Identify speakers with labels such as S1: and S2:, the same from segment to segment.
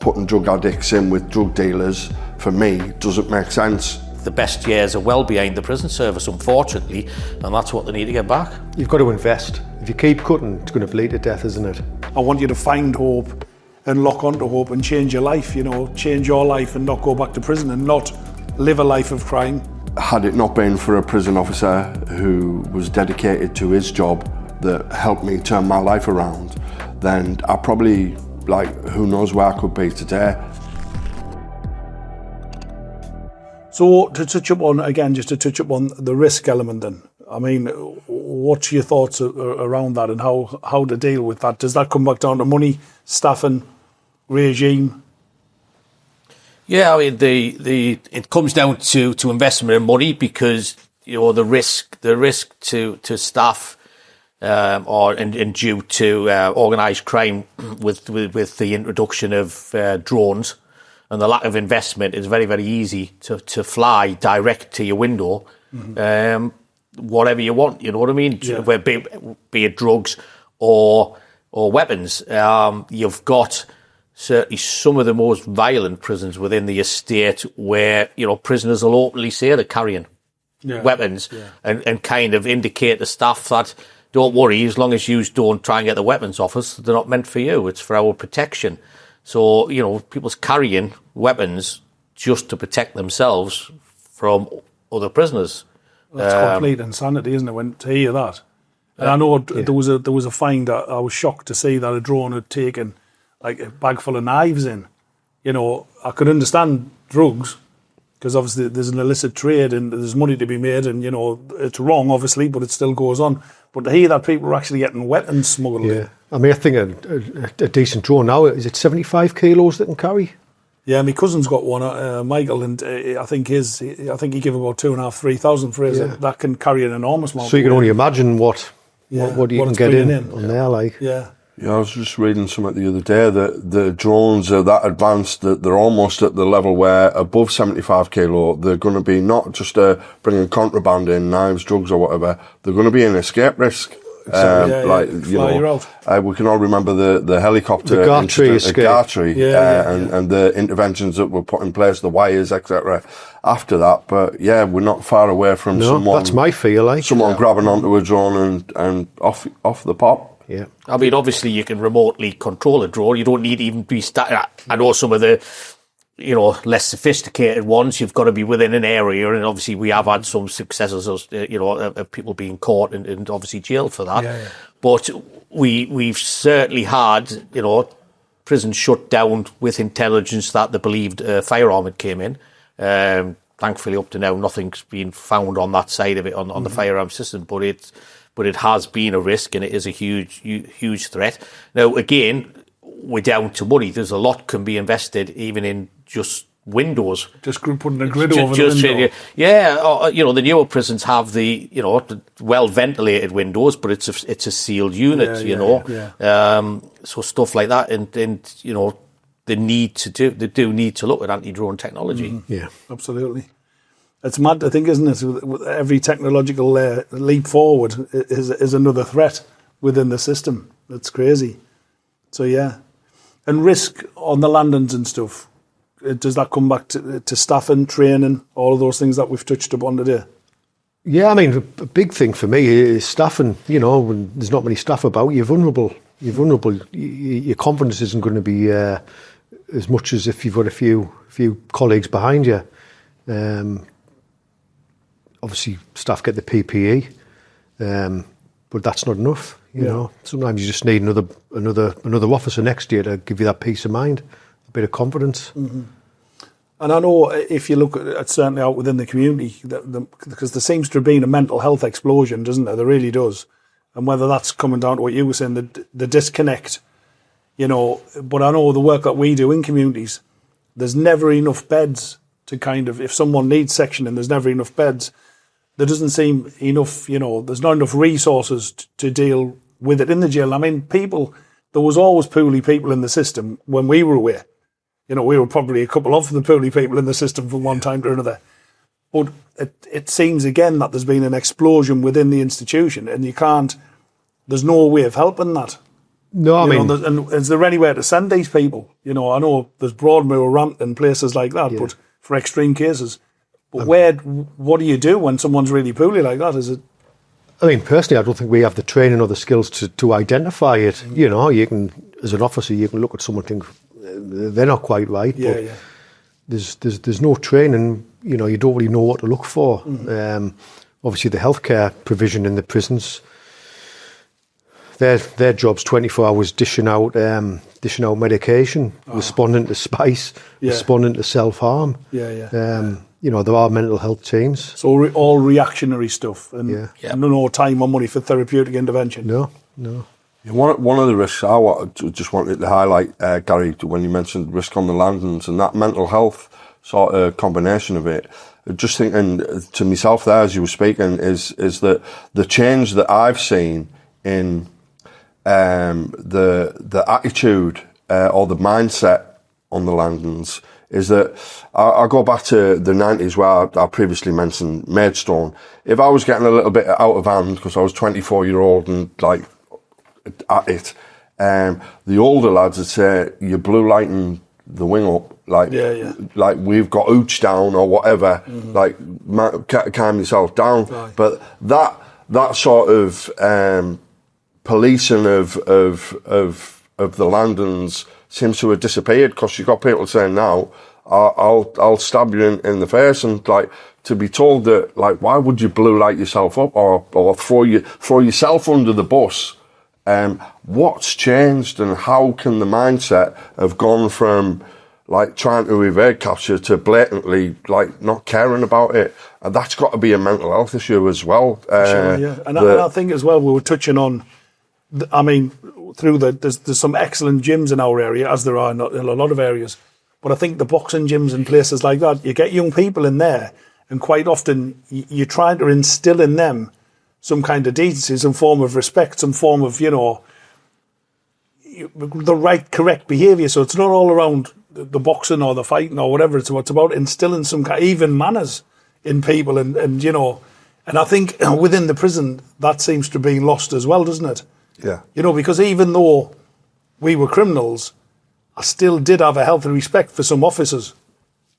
S1: putting drug addicts in with drug dealers, for me, doesn't make sense.
S2: The best years are well behind the prison service, unfortunately, and that's what they need to get back.
S3: You've got to invest. If you keep cutting, it's going to bleed to death, isn't it?
S4: I want you to find hope and lock onto hope and change your life, change your life and not go back to prison and not live a life of crime.
S1: Had it not been for a prison officer who was dedicated to his job that helped me turn my life around, then I probably, who knows where I could be today.
S4: So to touch up on the risk element then, I mean, what's your thoughts around that and how to deal with that? Does that come back down to money, staffing, regime?
S2: Yeah, I mean, it comes down to investment in money, because the risk to staff and due to organised crime with the introduction of drones and the lack of investment, it's very, very easy to fly direct to your window, whatever you want. You know what I mean? Yeah. Be it drugs or weapons. You've got certainly some of the most violent prisons within the estate where, prisoners will openly say they're carrying weapons and kind of indicate to staff that, don't worry, as long as you don't try and get the weapons off us, they're not meant for you. It's for our protection. So, people's carrying weapons just to protect themselves from other prisoners.
S4: That's complete insanity, isn't it, to hear that? And I know there was a find that I was shocked to see that a drone had taken a bag full of knives in. I could understand drugs, because obviously there's an illicit trade and there's money to be made, and it's wrong obviously, but it still goes on. But to hear that people are actually getting weapons smuggled in.
S3: I mean, I think a decent drone now, is it 75 kilos that can carry?
S4: Yeah, my cousin's got one, Michael, and I think he gave about 2,500-3,000 for his. That can carry an enormous amount.
S3: So you can only imagine what you can get in on there,
S4: Yeah.
S1: Yeah, I was just reading something the other day that the drones are that advanced that they're almost at the level where above 75 kilo, they're going to be not just bringing contraband in, knives, drugs or whatever, they're going to be an escape risk. We can all remember the helicopter
S3: the Gartree escape.
S1: And the interventions that were put in place, the wires, etc. after that. But we're not far away from someone.
S3: That's my feel,
S1: someone grabbing onto a drone and off the pop.
S3: Yeah,
S2: I mean, obviously you can remotely control a drone. You don't need to even be. I know some of the, less sophisticated ones. You've got to be within an area, and obviously we have had some successes of people being caught and obviously jailed for that. Yeah. But we've certainly had prisons shut down with intelligence that they believed a firearm had came in. Thankfully, up to now, nothing's been found on that side of it on the firearm system, but it has been a risk, and it is a huge threat. Now, again, we're down to money. There's a lot can be invested even in just windows.
S4: Just putting a grid over the window.
S2: The newer prisons have the well ventilated windows, but it's a sealed unit. So stuff like that, and they do need to look at anti-drone technology.
S4: Mm-hmm. Yeah, absolutely. It's mad, I think, isn't it? With every technological leap forward is another threat within the system. That's crazy. So, yeah. And risk on the landings and stuff, does that come back to staffing, training, all of those things that we've touched upon today?
S3: Yeah, I mean, a big thing for me is staffing. When there's not many staff about, you're vulnerable. Your confidence isn't going to be as much as if you've got a few colleagues behind you. Obviously, staff get the PPE, but that's not enough. You know, sometimes you just need another officer next to you to give you that peace of mind, a bit of confidence.
S4: Mm-hmm. And I know if you look at certainly out within the community, because there seems to have been a mental health explosion, doesn't there? There really does. And whether that's coming down to what you were saying, the disconnect, but I know the work that we do in communities, there's never enough beds to if someone needs sectioning, there's never enough beds. There doesn't seem enough, there's not enough resources to deal with it in the jail. I mean, there was always poorly people in the system when we were away. We were probably a couple of the poorly people in the system from one time to another. But it seems again that there's been an explosion within the institution, and there's no way of helping that.
S3: No, I mean,
S4: and is there anywhere to send these people? I know there's Broadmoor, Rampton, places like that, but for extreme cases. But what do you do when someone's really poorly like that? Is it?
S3: I mean, personally, I don't think we have the training or the skills to identify it. You can, as an officer, you can look at someone and think they're not quite right.
S4: Yeah,
S3: but there's no training. You don't really know what to look for. Obviously, the healthcare provision in the prisons, their job's 24 hours dishing out medication, responding to spice, responding to self-harm. There are mental health teams.
S4: So all reactionary stuff and no time or money for therapeutic intervention.
S3: No.
S1: One of the risks I just wanted to highlight, Gary, when you mentioned risk on the landings and that mental health sort of combination of it, just thinking to myself there as you were speaking is that the change that I've seen in the attitude or the mindset on the landings is that I go back to the 90s where I previously mentioned Maidstone. If I was getting a little bit out of hand because I was 24-year-old and like at it, the older lads would say, you're blue lighting the wing up, like we've got ooch down or whatever, like calm yourself down. Right. But that sort of policing of the landings seems to have disappeared because you've got people saying now, I'll stab you in the face, and like to be told that, like, why would you blue light yourself up or throw yourself under the bus? What's changed, and how can the mindset have gone from like trying to evade capture to blatantly like not caring about it? And that's got to be a mental health issue as well.
S4: And I think as well we were touching on. I mean, there's some excellent gyms in our area, as there are in a lot of areas. But I think the boxing gyms and places like that, you get young people in there, and quite often you're trying to instill in them some kind of decency, some form of respect, some form of, the right, correct behaviour. So it's not all around the boxing or the fighting or whatever. It's about instilling some kind, even manners in people. And I think within the prison, that seems to be lost as well, doesn't it?
S1: Yeah.
S4: Because even though we were criminals, I still did have a healthy respect for some officers.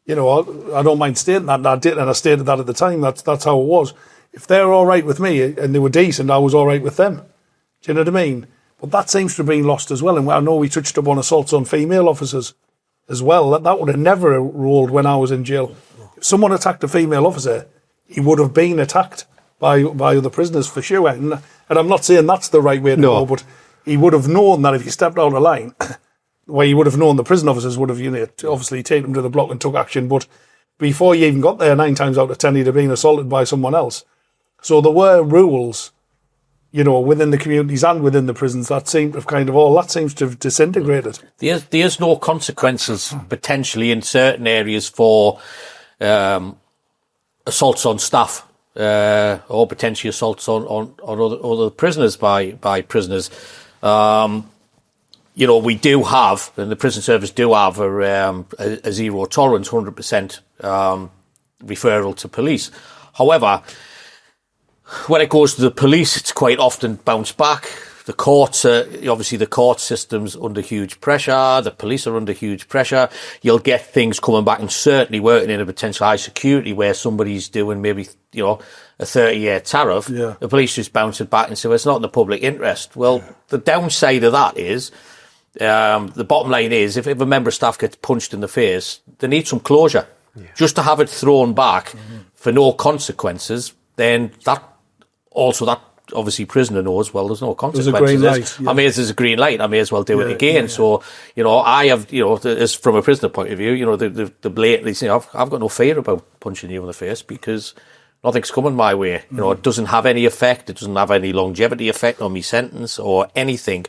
S4: I don't mind stating that, and I did, and I stated that at the time. That's how it was. If they're all right with me and they were decent, I was all right with them. Do you know what I mean? But that seems to have been lost as well. And I know we touched upon assaults on female officers as well. That would have never rolled when I was in jail. If someone attacked a female officer, he would have been attacked by other prisoners for sure. And I'm not saying that's the right way to go, but he would have known that if he stepped out of line, well, he would have known the prison officers would have obviously taken him to the block and took action. But before you even got there, 9 times out of 10, he'd have been assaulted by someone else. So there were rules, within the communities and within the prisons that seem to have seems to have disintegrated.
S2: There's no consequences potentially in certain areas for assaults on staff or potentially assaults on other prisoners by prisoners. We do have, and the prison service do have a zero tolerance, 100% referral to police. However, when it goes to the police, it's quite often bounced back. The courts obviously the court system's under huge pressure. The police are under huge pressure. You'll get things coming back, and certainly working in a potential high security where somebody's doing maybe, a 30-year tariff. Yeah. The police just bounce it back and say, well, it's not in the public interest. Well, the downside of that is, the bottom line is, if a member of staff gets punched in the face, they need some closure. Yeah. Just to have it thrown back for no consequences, then that obviously prisoner knows, well, there's no consequences.
S4: There's a green light. Yeah.
S2: There's a green light. I may as well do it again. Yeah. So, I have, as from a prisoner point of view, the blatantly, I've got no fear about punching you in the face because nothing's coming my way. It doesn't have any effect. It doesn't have any longevity effect on my sentence or anything.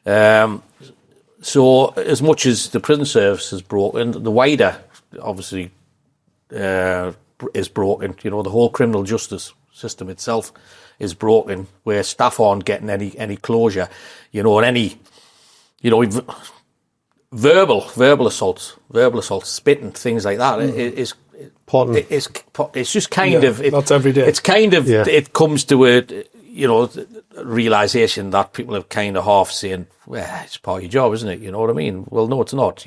S2: So as much as the prison service is broken, the wider, obviously, is broken. The whole criminal justice system itself is broken, where staff aren't getting any closure, and any, verbal assaults, spitting, things like that. It's just kind of,
S4: that's every day.
S2: It's kind of, it comes to realisation that people have kind of half saying, well, it's part of your job, isn't it? You know what I mean? Well, no, it's not.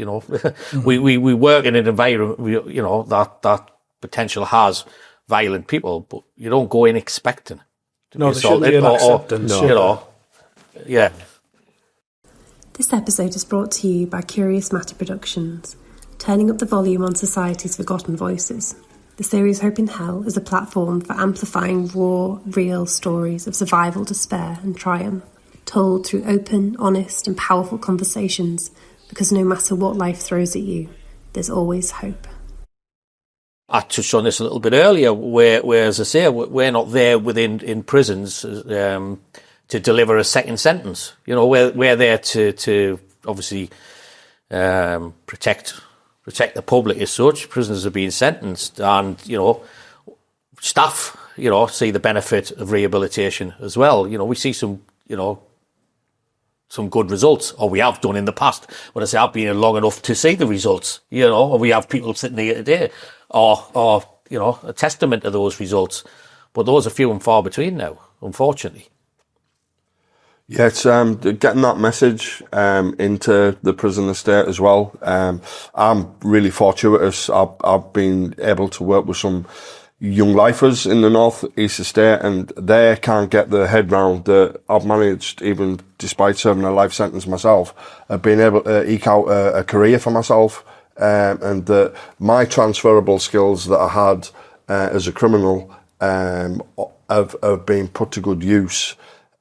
S2: We work in an environment, that potential has violent people, but you don't go in expecting to be assaulted or yeah.
S5: This episode is brought to you by Curious Matter Productions, turning up the volume on society's forgotten voices. The series Hope in Hell is a platform for amplifying raw, real stories of survival, despair and triumph, told through open, honest and powerful conversations, because no matter what life throws at you, there's always hope.
S2: I touched on this a little bit earlier, where as I say, we're not there in prisons to deliver a second sentence. We're there to obviously protect the public as such. Prisoners are being sentenced, and staff see the benefit of rehabilitation as well. We see some good results, or we have done in the past. When I say I've been here long enough to see the results, or we have people sitting here today, or a testament to those results. But those are few and far between now, unfortunately.
S1: Yeah, it's getting that message into the prison estate as well. I'm really fortuitous. I've been able to work with some young lifers in the North East estate, and they can't get their head round that I've managed, even despite serving a life sentence myself, I've been able to eke out a career for myself, and that my transferable skills that I had as a criminal have been put to good use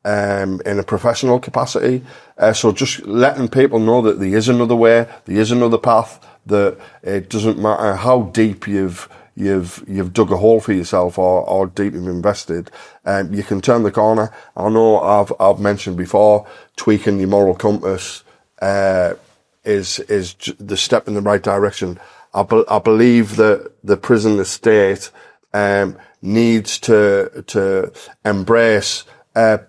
S1: in a professional capacity. So just letting people know that there is another way, there is another path, that it doesn't matter how deep you've dug a hole for yourself or deep you've invested, you can turn the corner. I know I've mentioned before, tweaking your moral compass is the step in the right direction. I believe that the prison estate needs to embrace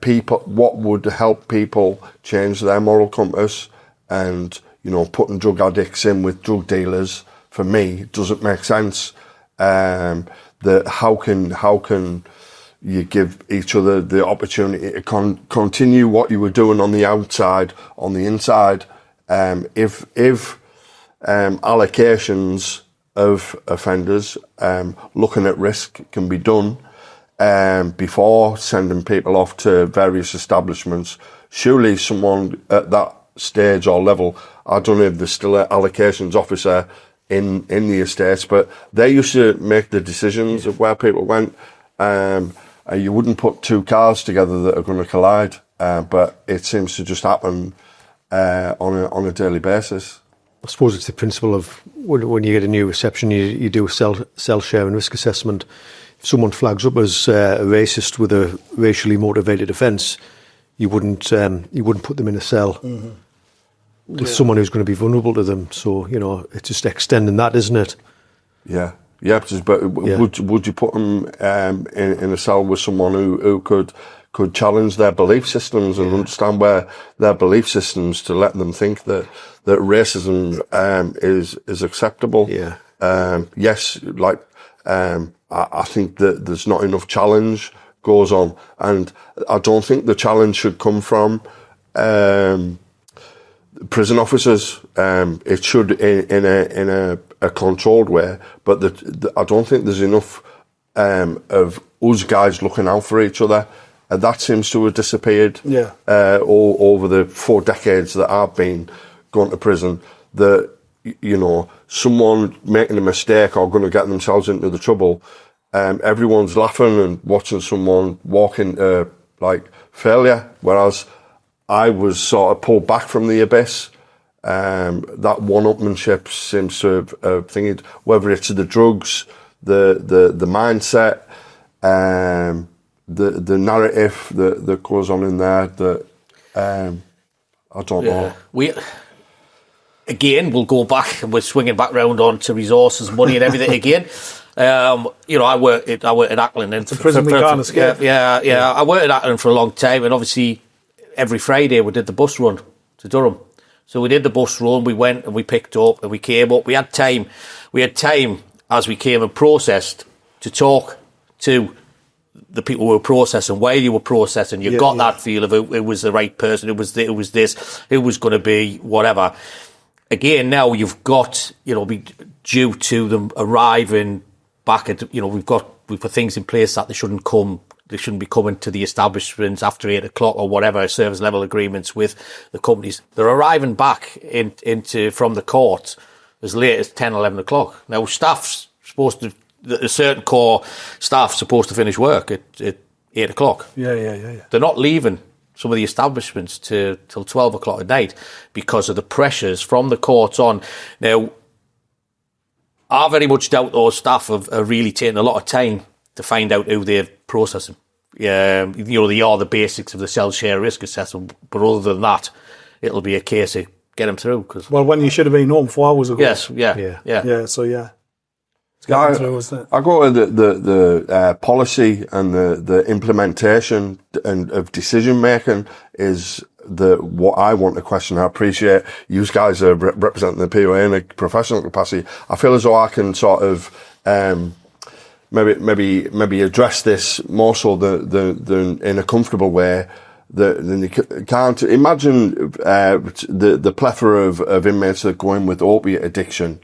S1: people, what would help people change their moral compass, and putting drug addicts in with drug dealers, for me, doesn't make sense. That how can you give each other the opportunity to continue what you were doing on the outside, on the inside? If allocations of offenders, looking at risk, can be done before sending people off to various establishments, surely someone at that stage or level, I don't know if there's still an allocations officer in the estates, but they used to make the decisions of where people went. You wouldn't put two cars together that are going to collide, but it seems to just happen on a daily basis.
S3: I suppose it's the principle of when you get a new reception, you do a cell share and risk assessment. If someone flags up as a racist with a racially motivated offence, you wouldn't put them in a cell with someone who's going to be vulnerable to them. So it's just extending that, isn't it?
S1: Yeah. But would you put them in a cell with someone who could challenge their belief systems and understand where their belief systems, to let them think that racism is acceptable?
S3: Yeah.
S1: Yes, I think that there's not enough challenge goes on, and I don't think the challenge should come from prison officers. It should in a controlled way, but I don't think there's enough of us guys looking out for each other. That seems to have disappeared over the 4 decades that I've been going to prison. That someone making a mistake or going to get themselves into the trouble, everyone's laughing and watching someone walk into failure, whereas I was sort of pulled back from the abyss. That one-upmanship seems to have thingied, whether it's the drugs, the mindset, the narrative that goes on in there, that I don't know.
S2: We'll go back, and we're swinging back round onto resources, money and everything again. I worked at Ackland.
S4: It's a prison we can't escape.
S2: Yeah. I worked at Ackland for a long time, and obviously every Friday we did the bus run to Durham. So we did the bus run, we went and we picked up and we came up. We had time as we came and processed to talk to the people who were processing, while you were processing, you got that feel of it was the right person, it was this, it was going to be whatever. Again, now you've got, due to them arriving back at, we've put things in place that they shouldn't be coming to the establishments after 8 o'clock or whatever, service level agreements with the companies. They're arriving back from the court as late as 10, 11 o'clock. Now, staff's supposed to, a certain core staff's supposed to finish work at 8 o'clock.
S4: Yeah.
S2: They're not leaving some of the establishments till 12 o'clock at night because of the pressures from the courts on. Now, I very much doubt those staff are really taking a lot of time to find out who they're processing. They are the basics of the self-share risk assessment, but other than that, it'll be a case of get them through.
S4: Well, when you should have been home 4 hours ago.
S2: Yes, yeah.
S4: So, yeah.
S1: I go to the policy and the implementation and of decision making is what I want to question. I appreciate you guys are representing the POA in a professional capacity. I feel as though I can sort of maybe address this more so than in a comfortable way. Then you can't imagine the plethora of inmates that go in with opiate addiction.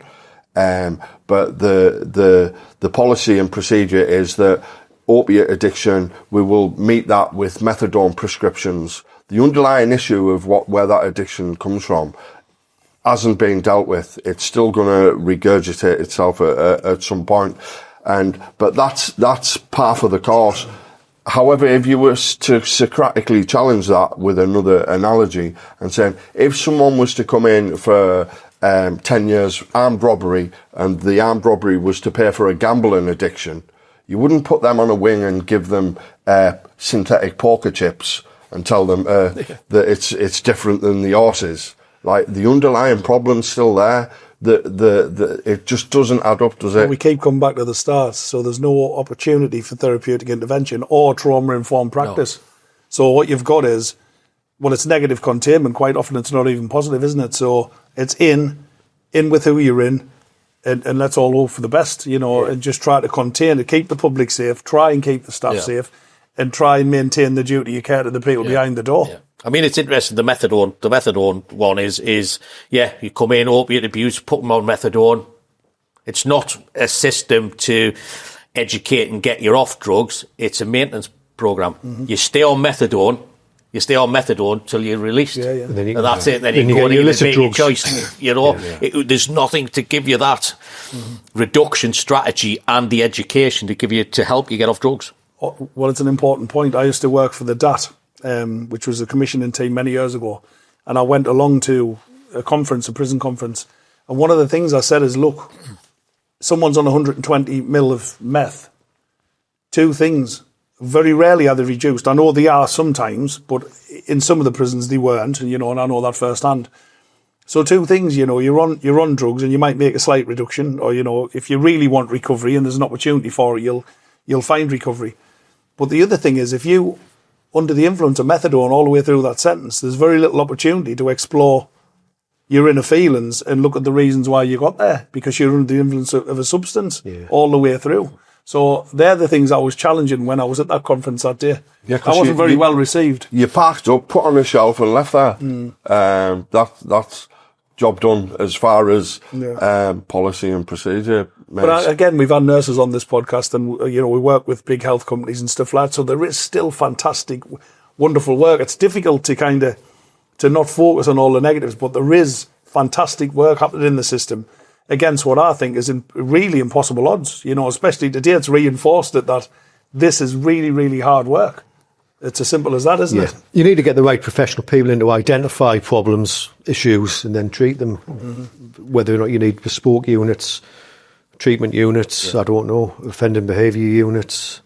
S1: But the policy and procedure is that opiate addiction, we will meet that with methadone prescriptions. The underlying issue of where that addiction comes from hasn't been dealt with. It's still going to regurgitate itself at some point. But that's part of the course. However, if you were to Socratically challenge that with another analogy and saying, if someone was to come in for 10 years armed robbery and the armed robbery was to pay for a gambling addiction, you wouldn't put them on a wing and give them synthetic poker chips and tell them that it's different than the horses. Like, the underlying problem's still there. It just doesn't add up, does it?
S4: We keep coming back to the start. So there's no opportunity for therapeutic intervention or trauma-informed practice. No. So what you've got is, well, it's negative containment. Quite often it's not even positive, isn't it? So it's in with who you're in, and let's all hope for the best, and just try to contain it, keep the public safe, try and keep the staff safe, and try and maintain the duty of care to the people behind the door. Yeah.
S2: I mean, it's interesting. The methadone one is you come in, opiate abuse, put them on methadone. It's not a system to educate and get you off drugs. It's a maintenance program. Mm-hmm. You stay on methadone till you're released. Yeah. And that's it. Then you go and make your choice. There's nothing to give you that reduction strategy and the education to help you get off drugs.
S4: Well, it's an important point. I used to work for the DAT, which was a commissioning team many years ago, and I went along to a prison conference, and one of the things I said is, look, someone's on 120 mil of meth. Two things. Very rarely are they reduced. I know they are sometimes, but in some of the prisons they weren't, and I know that firsthand. So two things, you're on drugs and you might make a slight reduction, or if you really want recovery and there's an opportunity for it, you'll find recovery. But the other thing is, if you under the influence of methadone all the way through that sentence, there's very little opportunity to explore your inner feelings and look at the reasons why you got there, because you're under the influence of a substance all the way through. So they're the things I was challenging when I was at that conference that day. Yeah, I wasn't very well received.
S1: You packed up, put on a shelf and left there. That's job done as far as policy and procedure.
S4: But again, we've had nurses on this podcast and, we work with big health companies and stuff like that. So there is still fantastic, wonderful work. It's difficult to not focus on all the negatives, but there is fantastic work happening in the system against what I think is really impossible odds. Especially today, it's reinforced that this is really, really hard work. It's as simple as that, isn't it?
S3: You need to get the right professional people in to identify problems, issues, and then treat them. Mm-hmm. Whether or not you need bespoke units, treatment units, I don't know, offending behaviour units,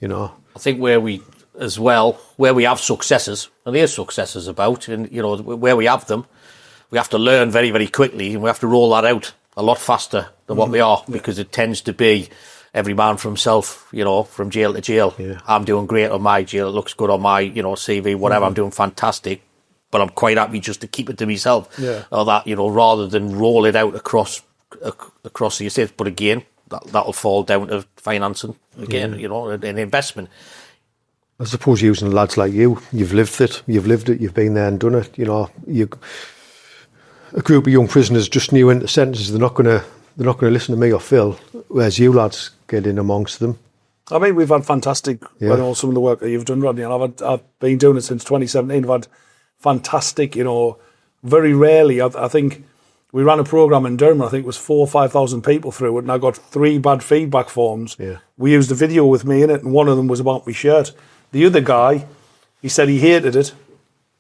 S3: I
S2: think where we have successes, and there's successes about, and, where we have them, we have to learn very, very quickly, and we have to roll that out a lot faster than what we are, because it tends to be every man for himself, from jail to jail. Yeah. I'm doing great on my jail. It looks good on my, CV, whatever. I'm doing fantastic, but I'm quite happy just to keep it to myself. Yeah. Or that, rather than roll it out across the estate. But again, that'll fall down to financing again, an investment.
S3: I suppose using lads like you, you've lived it, you've been there and done it. A group of young prisoners just new into sentences, they're not going to listen to me or Phil, whereas you lads get in amongst them.
S4: I mean, we've had fantastic, some of the work that you've done, Rodney, and I've been doing it since 2017. I've had fantastic, very rarely, I think we ran a programme in Durham, I think it was 4,000 or 5,000 people through it, and I got 3 bad feedback forms.
S3: Yeah.
S4: We used a video with me in it, and one of them was about my shirt. The other guy, he said he hated it,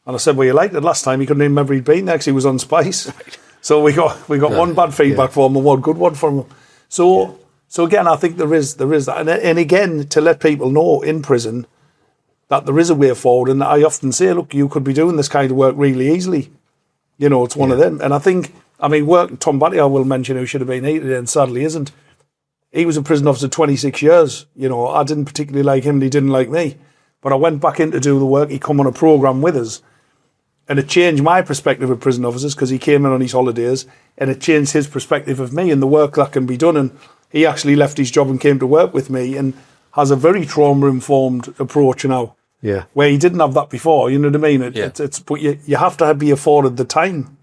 S4: and I said, well, you liked it last time. He couldn't even remember he'd been there because he was on Spice. So we got one bad feedback form and one good one from him. So again, I think there is that. And again, to let people know in prison that there is a way forward, and I often say, look, you could be doing this kind of work really easily. It's one of them. And I think, Tom Batty, I will mention, who should have been 80 and sadly isn't. He was a prison officer 26 years. I didn't particularly like him and he didn't like me. But I went back in to do the work. He come on a programme with us. And it changed my perspective of prison officers because he came in on his holidays, and it changed his perspective of me and the work that can be done. And he actually left his job and came to work with me and has a very trauma-informed approach now.
S3: Yeah.
S4: Where he didn't have that before, you know what I mean? But you have to be afforded the time,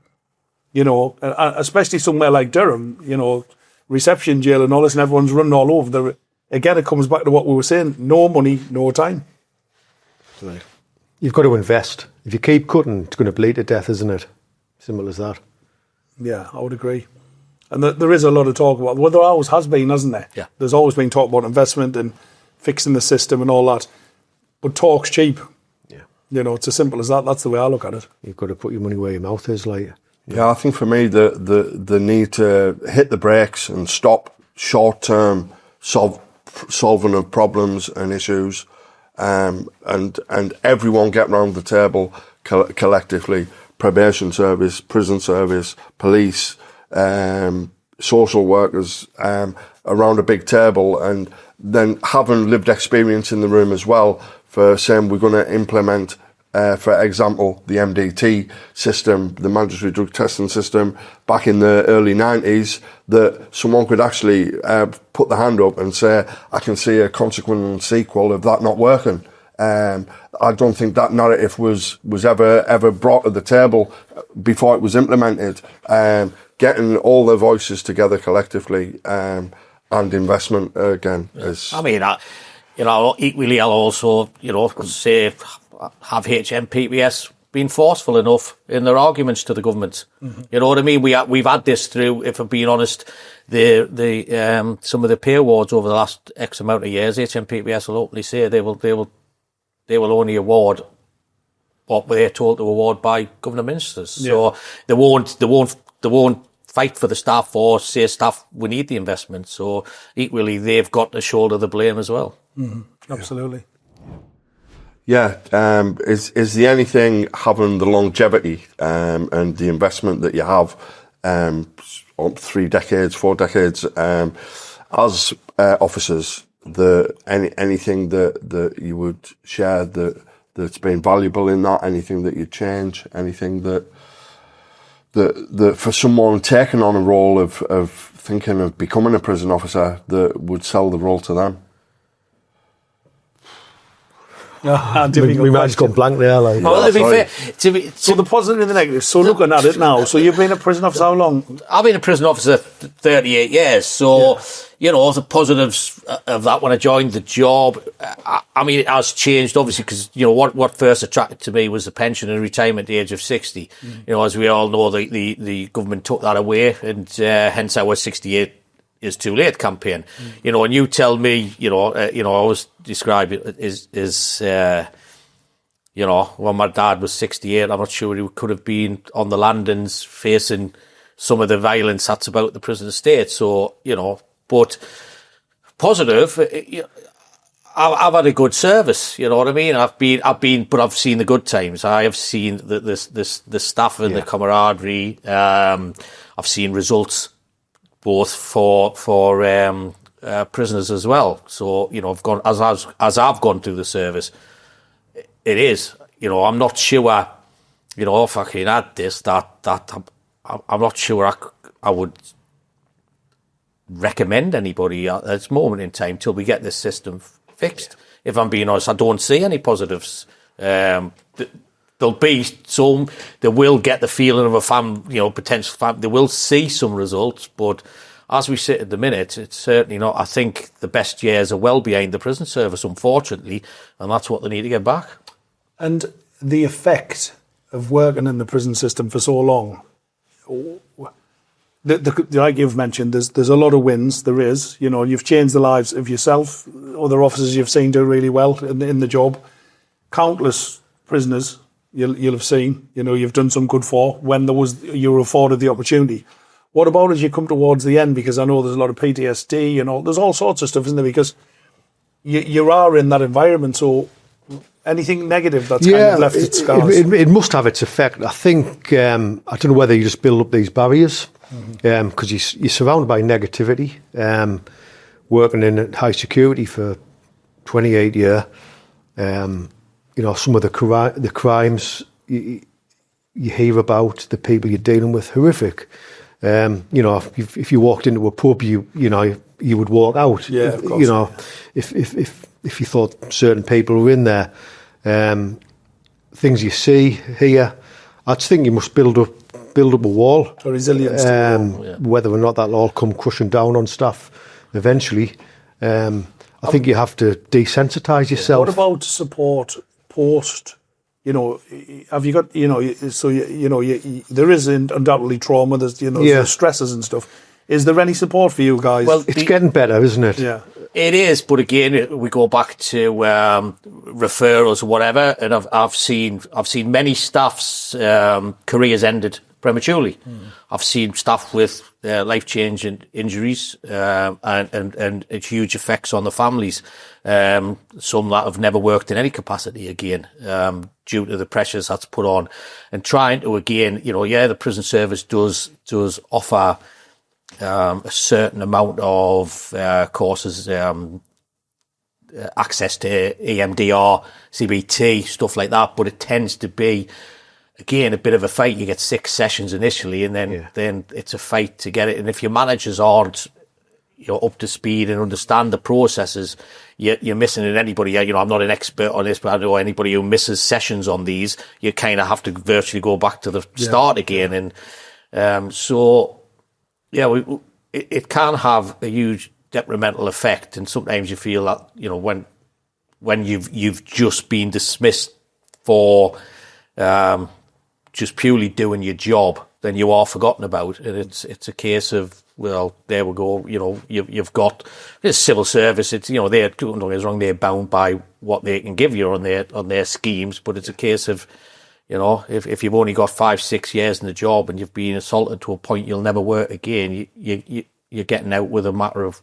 S4: especially somewhere like Durham, reception jail and all this, and everyone's running all over. Again, it comes back to what we were saying, no money, no time.
S3: Right. You've got to invest. If you keep cutting, it's going to bleed to death, isn't it? Simple as that.
S4: Yeah, I would agree. And there is a lot of talk about, well, there always has been, hasn't there?
S2: Yeah.
S4: There's always been talk about investment and fixing the system and all that. But talk's cheap.
S3: Yeah.
S4: It's as simple as that. That's the way I look at it.
S3: You've got to put your money where your mouth is, like.
S1: Yeah, I think for me, the need to hit the brakes and stop short-term solving of problems and issues, and everyone get round the table collectively, probation service, prison service, police, social workers, around a big table, and then having lived experience in the room as well for saying we're going to implement, for example, the MDT system, the mandatory drug testing system, back in the early 90s, that someone could actually put the hand up and say, I can see a consequent sequel of that not working. I don't think that narrative was ever brought to the table before it was implemented. Getting all the voices together collectively, and investment again is.
S2: Equally, I'll also, say, have HMPPS been forceful enough in their arguments to the government? Mm-hmm. You know what I mean? We've had this through, if I'm being honest, the some of the pay awards over the last X amount of years. HMPPS will openly say they will only award what they're told to award by governor ministers. Yeah. So they won't fight for the staff or say, staff, we need the investment. So equally, they've got to shoulder the blame as well.
S4: Mm-hmm. Absolutely.
S1: Yeah. Is there anything having the longevity and the investment that you have 3 decades, 4 decades as officers? Anything that you would share that's been valuable in that? Anything that you'd change? Anything that for someone taking on a role of thinking of becoming a prison officer that would sell the role to them?
S3: We might have gone blank there. Like.
S2: Well, to be fair,
S4: so the positive and the negative. So looking at it now, so you've been a prison officer how long?
S2: I've been a prison officer 38 years. So, the positives of that when I joined the job, it has changed obviously because, what first attracted to me was the pension and retirement age of 60. As we all know, the government took that away, and hence our 68 is too late campaign. And you tell me, I always describe it as when my dad was 68, I'm not sure he could have been on the landings facing some of the violence that's about the prison estate. So, but positive, I've had a good service, you know what I mean? But I've seen the good times. I have seen the staff and the camaraderie. I've seen results both for prisoners as well. So, I've gone as I've gone through the service. It is, I'm not sure, if I can add this, that I'm not sure I would recommend anybody at this moment in time till we get this system fixed. If I'm being honest, I don't see any positives. There'll be some. They will get the feeling of a potential family. They will see some results, but as we sit at the minute, it's certainly not. I think the best years are well behind the prison service, unfortunately, and that's what they need to get back.
S4: And the effect of working in the prison system for so long, like you've mentioned, there's a lot of wins. There is, you've changed the lives of yourself, other officers you've seen do really well in the job. Countless prisoners you'll have seen, you've done some good for when you were afforded the opportunity. What about as you come towards the end? Because I know there's a lot of PTSD and there's all sorts of stuff, isn't there? Because you are in that environment, so anything negative that's kind of left its scars.
S3: It must have its effect. I think, I don't know whether you just build up these barriers, because you're surrounded by negativity. Working in high security for 28 years, some of the crimes you hear about, the people you're dealing with, horrific. If you walked into a pub, you would walk out.
S4: Yeah, of course.
S3: If you thought certain people were in there, things you see, hear, I just think you must build up a wall.
S4: A resilience.
S3: Whether or not that'll all come crushing down on staff eventually. I think you have to desensitise yourself.
S4: What about support post? Have you got, there is undoubtedly trauma, there's, there's stresses and stuff. Is there any support for you guys?
S3: Well, it's getting better, isn't it?
S4: Yeah.
S2: It is, but again, we go back to referrals or whatever, and I've seen many staff's careers ended prematurely. I've seen staff with life-changing injuries and huge effects on the families. Some that have never worked in any capacity again due to the pressures that's put on, and trying to again, the prison service does offer a certain amount of courses, access to EMDR, CBT, stuff like that, but it tends to be, again, a bit of a fight. You get 6 sessions initially, and then it's a fight to get it. And if your managers aren't up to speed and understand the processes, you're missing it. Anybody, I'm not an expert on this, but I know anybody who misses sessions on these, you kind of have to virtually go back to the start again. And it can have a huge detrimental effect. And sometimes you feel that, when you've just been dismissed for just purely doing your job, then you are forgotten about. And it's a case of, well, there we go. You've got this civil service. It's, don't get us wrong, they're bound by what they can give you on their schemes. But it's a case of, if you've only got 5-6 years in the job and you've been assaulted to a point you'll never work again, you're getting out with a matter of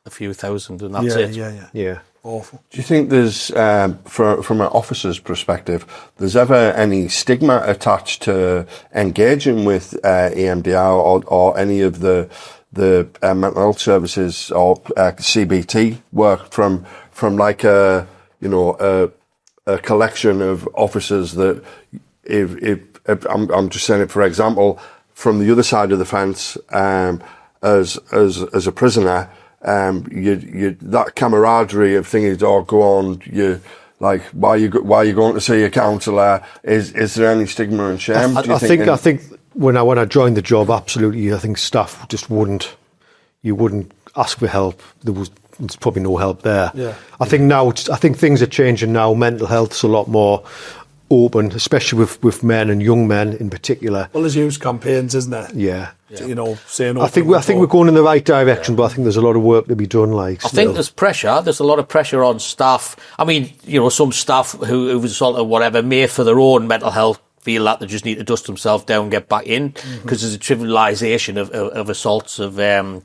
S2: a few thousand, and that's it.
S3: Yeah.
S4: Awful.
S1: Do you think there's, from an officer's perspective, there's ever any stigma attached to engaging with EMDR or any of the mental health services or CBT work from like a collection of officers that, if I'm just saying it for example, from the other side of the fence, as a prisoner, you that camaraderie of thinking, oh, go on, you like, why are you going to see a counsellor? Is there any stigma and shame?
S3: I think when I joined the job, absolutely, I think staff just wouldn't ask for help. There's probably no help there.
S4: Yeah.
S3: I think things are changing now. Mental health's a lot more open, especially with men and young men in particular.
S4: Well, there's huge campaigns, isn't there?
S3: Yeah.
S4: Saying.
S3: I think we're going in the right direction, but I think there's a lot of work to be done. I
S2: think there's pressure. There's a lot of pressure on staff. I mean, some staff who've assaulted or whatever may, for their own mental health, feel that they just need to dust themselves down and get back in, because there's a trivialisation of assaults of, the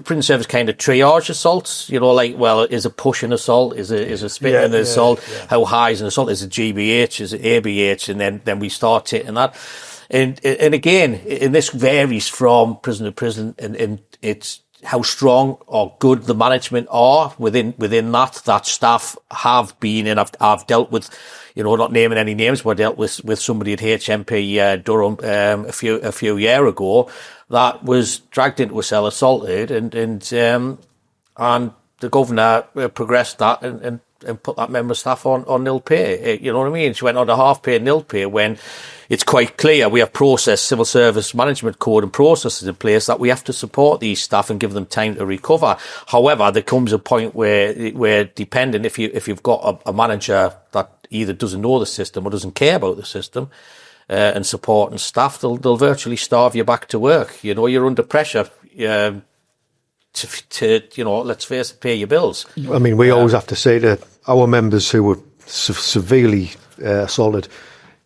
S2: prison service kind of triage assaults, well, is a push an assault? Is a spitting an assault? Yeah. How high is an assault? Is it GBH? Is it ABH? And then we start hitting that. And again, and this varies from prison to prison, and it's how strong or good the management are within that staff have been, and I've dealt with, not naming any names, but I dealt with somebody at HMP Durham a few years ago that was dragged into a cell, assaulted, and the governor progressed that and put that member of staff on nil pay. You know what I mean? She went on to half pay, nil pay, when it's quite clear we have civil service management code and processes in place that we have to support these staff and give them time to recover. However, there comes a point where depending, if you've got a manager that either doesn't know the system or doesn't care about the system, and supporting staff, they'll virtually starve you back to work. You're under pressure to let's face it, pay your bills.
S3: I mean, we always have to say to our members who were severely assaulted,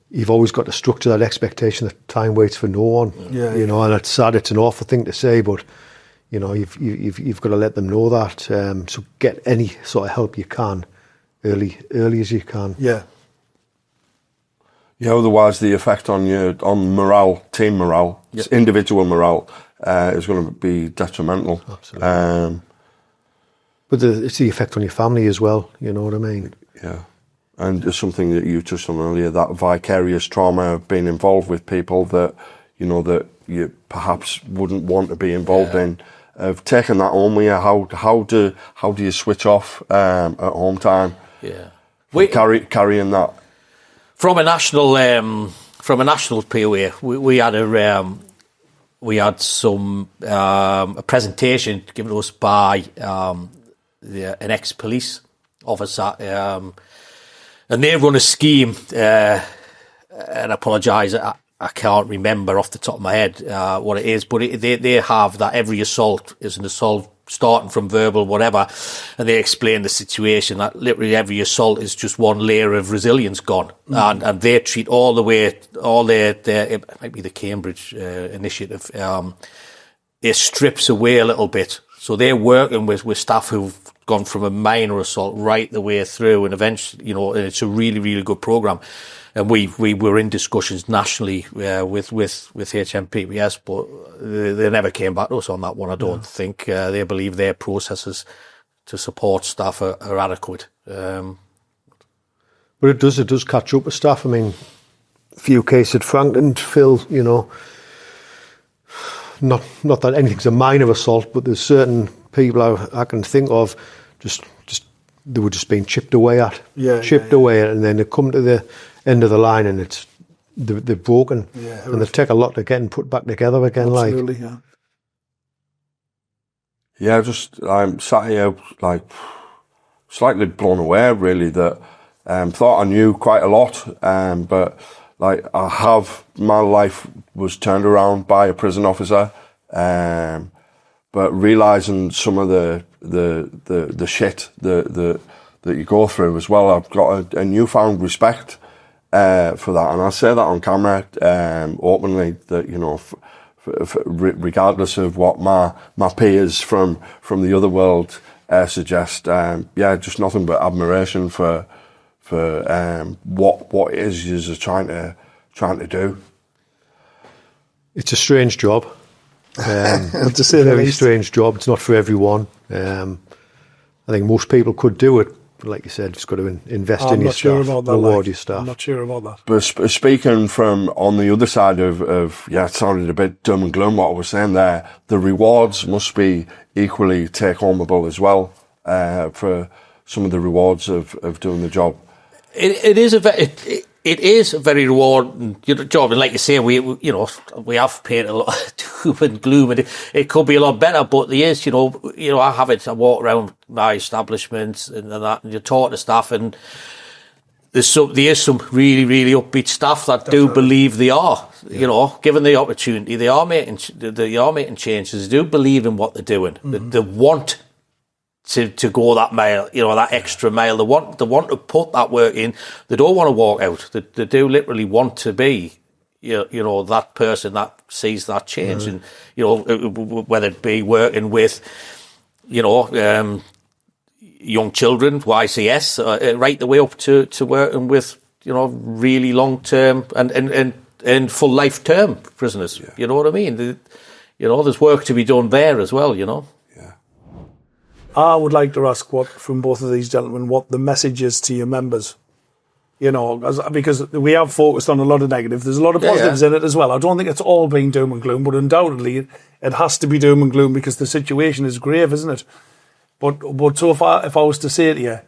S3: you've always got to structure that expectation that time waits for no one.
S4: Yeah,
S3: and it's sad, it's an awful thing to say, but you've got to let them know that. So get any sort of help you can early as you can.
S4: Yeah.
S1: Yeah, otherwise the effect on morale, team morale, individual morale, is going to be detrimental.
S3: Absolutely. But it's the effect on your family as well, you know what I mean?
S1: Yeah. And it's something that you touched on earlier, that vicarious trauma of being involved with people that, that you perhaps wouldn't want to be involved in. Of taking that home with you, how do you switch off at home time?
S2: Yeah.
S1: Carrying that.
S2: From a national POA, we had a presentation given to us by an ex-police officer, and they run a scheme. And I apologise, I can't remember off the top of my head what it is, but they have that every assault is an assault, starting from verbal, whatever, and they explain the situation that literally every assault is just one layer of resilience gone, and they treat all their it might be the Cambridge initiative, it strips away a little bit, so they're working with staff who've gone from a minor assault right the way through, and eventually, and it's a really, really good programme. And we were in discussions nationally with HMP, yes, but they never came back to us on that one. I don't think they believe their processes to support staff are adequate.
S3: But it does catch up with staff. I mean, a few cases at Franklin, Phil, not that anything's a minor assault, but there's certain people I can think of just they were just being chipped away at, away at, and then they come to the end of the line and they're broken, and they take a lot to get put back together again.
S4: Absolutely,
S1: I'm sat here slightly blown away, really, that thought I knew quite a lot, but my life was turned around by a prison officer, but realising some of the shit that you go through as well, I've got a newfound respect for that, and I say that on camera openly, that regardless of what my peers from the other world suggest, just nothing but admiration for what it is you're trying to do.
S3: It's a strange job.
S4: To say
S3: a very strange job. It's not for everyone. I think most people could do it, but like you said, just got to invest in your staff, reward your staff.
S4: I'm not sure about that.
S1: But speaking from on the other side of it sounded a bit doom and gloom what I was saying there. The rewards must be equally take-homeable as well, for some of the rewards of doing the job.
S2: It is a very rewarding job, and like you say, we have paid a lot of doom and gloom, and it could be a lot better. But there is, I walk around my establishments and that, and you talk to staff, and there is some really, really upbeat staff that do believe they are, given the opportunity, they are making changes. They do believe in what they're doing. They want to go that mile, that extra mile. They want to put that work in. They don't want to walk out. They do literally want to be, that person that sees that change. And, whether it be working with, young children, YCS, right the way up to working with, really long-term and full life-term prisoners. Yeah. You know what I mean? There's work to be done there as well,
S4: I would like to ask from both of these gentlemen what the message is to your members. You know, because we have focused on a lot of negative. There's a lot of positives in it as well. I don't think it's all being doom and gloom, but undoubtedly it has to be doom and gloom because the situation is grave, isn't it? But so if I was to say to you,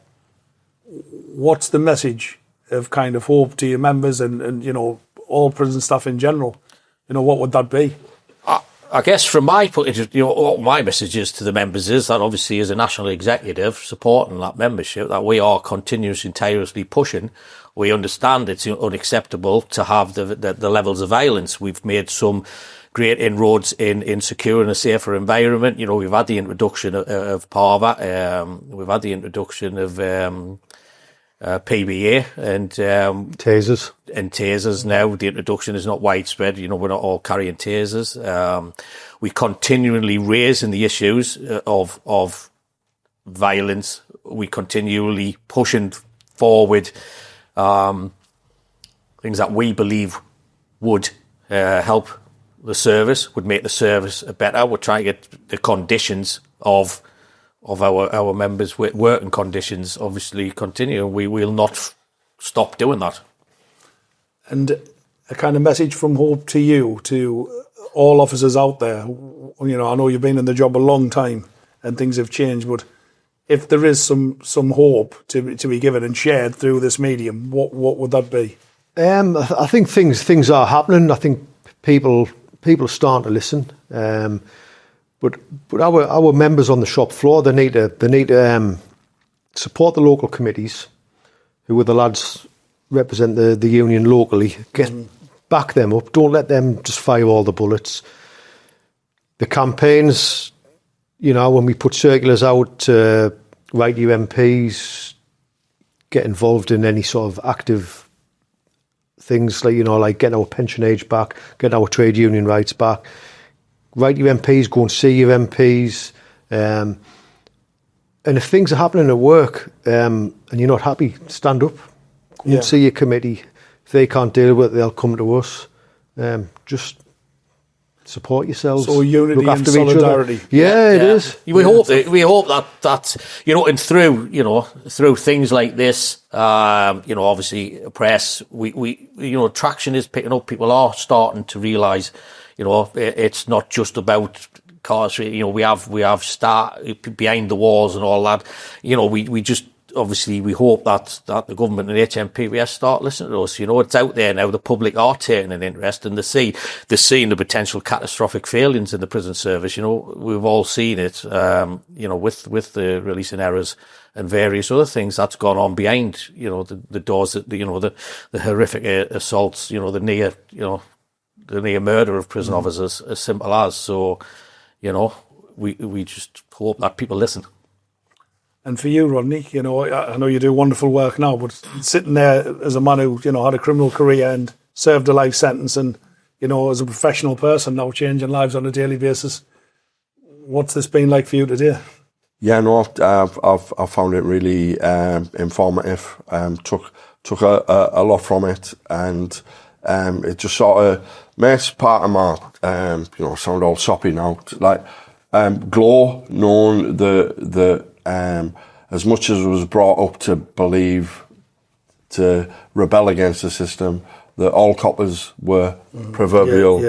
S4: what's the message of kind of hope to your members and you know, all prison staff in general? You know, what would that be?
S2: I guess from my point of view, you know, what my message is to the members is that obviously as a national executive supporting that membership, that we are continuously and tirelessly pushing. We understand it's unacceptable to have the levels of violence. We've made some great inroads in securing a safer environment. You know, we've had the introduction of PAVA, we've had the introduction of PBA and
S3: tasers.
S2: And tasers now. The introduction is not widespread. You know, we're not all carrying tasers. We continually raising the issues of violence. We continually pushing forward things that we believe would help the service, would make the service better. We're trying to get the conditions of our members' working conditions obviously continue. We will not stop doing that.
S4: And a kind of message from hope to you, to all officers out there. You know, I know you've been in the job a long time and things have changed, but if there is some hope to be given and shared through this medium, what would that be?
S3: I think things are happening. I think people are starting to listen. But our members on the shop floor, they need to support the local committees, who are the lads represent the union locally. Back them up. Don't let them just fire all the bullets. The campaigns, you know, when we put circulars out to write your MPs, get involved in any sort of active things like, you know, like getting our pension age back, getting our trade union rights back. Write your MPs, go and see your MPs. And if things are happening at work and you're not happy, stand up. Go and see your committee. If they can't deal with it, they'll come to us. Just support yourselves.
S4: So unity
S3: look after
S4: and solidarity.
S3: Each other. Yeah, it is.
S2: We hope that you know, and through things like this, you know, obviously press, we you know, traction is picking up. People are starting to realise, you know, it's not just about cars. You know, we have start behind the walls and all that. You know, we just obviously we hope that the government and HMPBS start listening to us. You know, it's out there now. The public are taking an interest and they're seeing the potential catastrophic failings in the prison service. You know, we've all seen it. You know, with the releasing errors and various other things that's gone on behind, you know, the doors, you know, the horrific assaults, you know, the near murder of prison officers, as simple as. So, you know, we just hope that people listen.
S4: And for you, Rodney, you know, I know you do wonderful work now, but sitting there as a man who, you know, had a criminal career and served a life sentence and, you know, as a professional person now changing lives on a daily basis, what's this been like for you today?
S1: Yeah, no, I've found it really informative. Took a lot from it, and it just sort of makes part of my, you know, sound all soppy now, like glow, knowing the as much as I was brought up to believe, to rebel against the system, that all coppers were proverbial.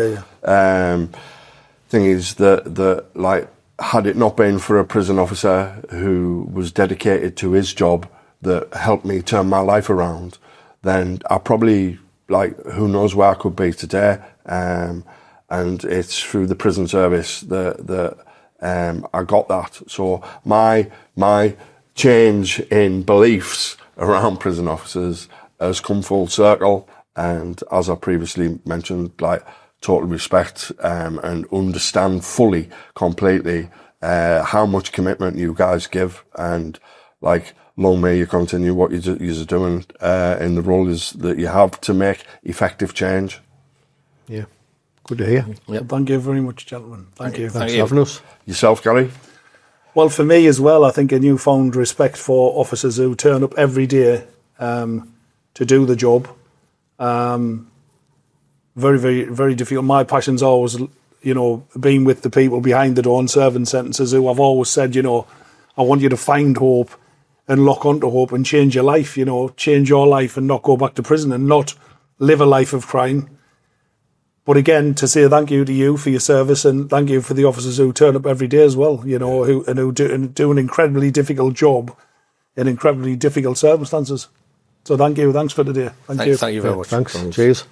S1: Thing is that like, had it not been for a prison officer who was dedicated to his job that helped me turn my life around, then I probably, like, who knows where I could be today. And it's through the prison service that I got that. So my change in beliefs around prison officers has come full circle. And as I previously mentioned, like, total respect and understand fully, completely how much commitment you guys give, and like, long may you continue what you're doing in the roles that you have to make effective change.
S3: Yeah, good to hear.
S4: Yep. Thank you very much, gentlemen. Thank you.
S3: Thanks for having us.
S1: Yourself, Gary?
S4: Well, for me as well, I think a newfound respect for officers who turn up every day to do the job. Very, very, very difficult. My passion's always, you know, being with the people behind the door and serving sentences, who I've always said, you know, I want you to find hope and lock onto hope and change your life, you know, change your life and not go back to prison and not live a life of crime. But again, to say thank you to you for your service and thank you for the officers who turn up every day as well, you know, who do an incredibly difficult job in incredibly difficult circumstances. So thank you. Thanks for today. Thank you.
S2: Thank you very much.
S3: Thanks. Cheers.